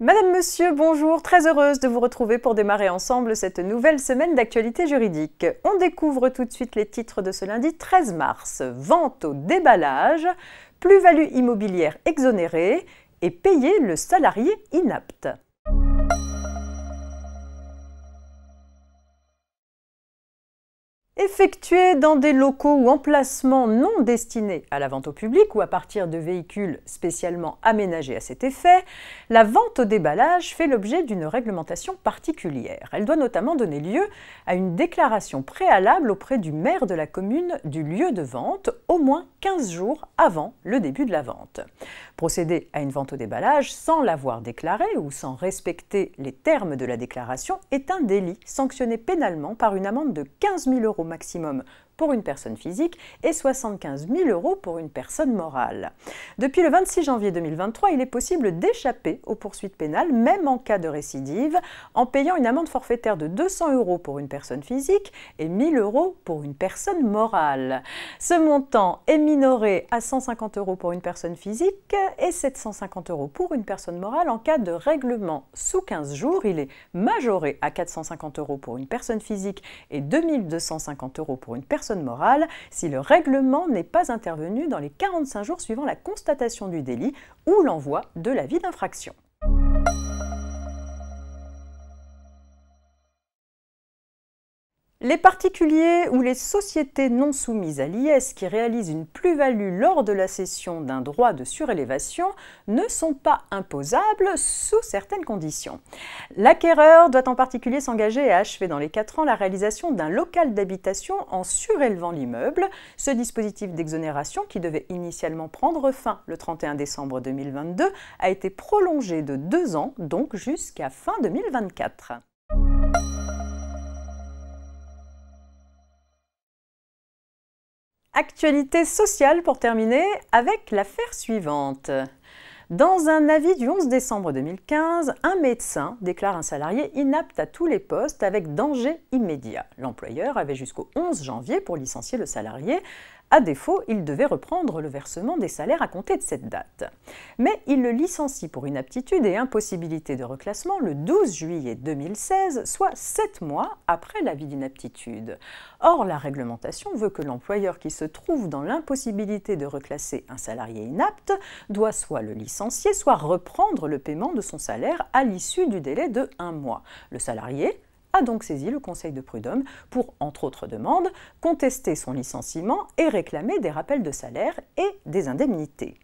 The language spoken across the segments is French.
Madame, Monsieur, bonjour, très heureuse de vous retrouver pour démarrer ensemble cette nouvelle semaine d'actualité juridique. On découvre tout de suite les titres de ce lundi 13 mars. Vente au déballage, plus-value immobilière exonérée et payer le salarié inapte. Effectuée dans des locaux ou emplacements non destinés à la vente au public ou à partir de véhicules spécialement aménagés à cet effet, la vente au déballage fait l'objet d'une réglementation particulière. Elle doit notamment donner lieu à une déclaration préalable auprès du maire de la commune du lieu de vente au moins 15 jours avant le début de la vente. Procéder à une vente au déballage sans l'avoir déclarée ou sans respecter les termes de la déclaration est un délit sanctionné pénalement par une amende de 15 000 € maximum pour une personne physique et 75 000 € pour une personne morale. Depuis le 26 janvier 2023, il est possible d'échapper aux poursuites pénales, même en cas de récidive, en payant une amende forfaitaire de 200 € pour une personne physique et 1 000 € pour une personne morale. Ce montant est minoré à 150 € pour une personne physique et 750 € pour une personne morale. En cas de règlement sous 15 jours, il est majoré à 450 € pour une personne physique et 2 250 € pour une personne morale si le règlement n'est pas intervenu dans les 45 jours suivant la constatation du délit ou l'envoi de l'avis d'infraction. Les particuliers ou les sociétés non soumises à l'IS qui réalisent une plus-value lors de la cession d'un droit de surélévation ne sont pas imposables sous certaines conditions. L'acquéreur doit en particulier s'engager à achever dans les 4 ans la réalisation d'un local d'habitation en surélevant l'immeuble. Ce dispositif d'exonération, qui devait initialement prendre fin le 31 décembre 2022, a été prolongé de 2 ans, donc jusqu'à fin 2024. Actualité sociale pour terminer avec l'affaire suivante. Dans un avis du 11 décembre 2015, un médecin déclare un salarié inapte à tous les postes avec danger immédiat. L'employeur avait jusqu'au 11 janvier pour licencier le salarié. À défaut, il devait reprendre le versement des salaires à compter de cette date. Mais il le licencie pour inaptitude et impossibilité de reclassement le 12 juillet 2016, soit 7 mois après l'avis d'inaptitude. Or, la réglementation veut que l'employeur qui se trouve dans l'impossibilité de reclasser un salarié inapte doit soit le licencier, soit reprendre le paiement de son salaire à l'issue du délai de 1 mois. Le salarié a donc saisi le Conseil de prud'homme pour, entre autres demandes, contester son licenciement et réclamer des rappels de salaire et des indemnités.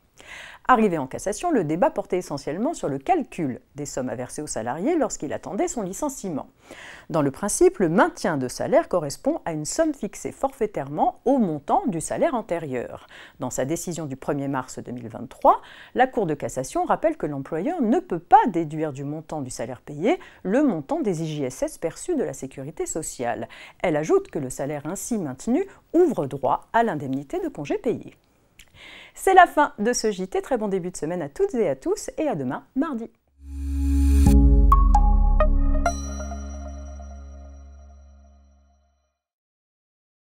Arrivé en cassation, le débat portait essentiellement sur le calcul des sommes à verser au salarié lorsqu'il attendait son licenciement. Dans le principe, le maintien de salaire correspond à une somme fixée forfaitairement au montant du salaire antérieur. Dans sa décision du 1er mars 2023, la Cour de cassation rappelle que l'employeur ne peut pas déduire du montant du salaire payé le montant des IJSS perçus de la sécurité sociale. Elle ajoute que le salaire ainsi maintenu ouvre droit à l'indemnité de congé payé. C'est la fin de ce JT, très bon début de semaine à toutes et à tous et à demain, mardi.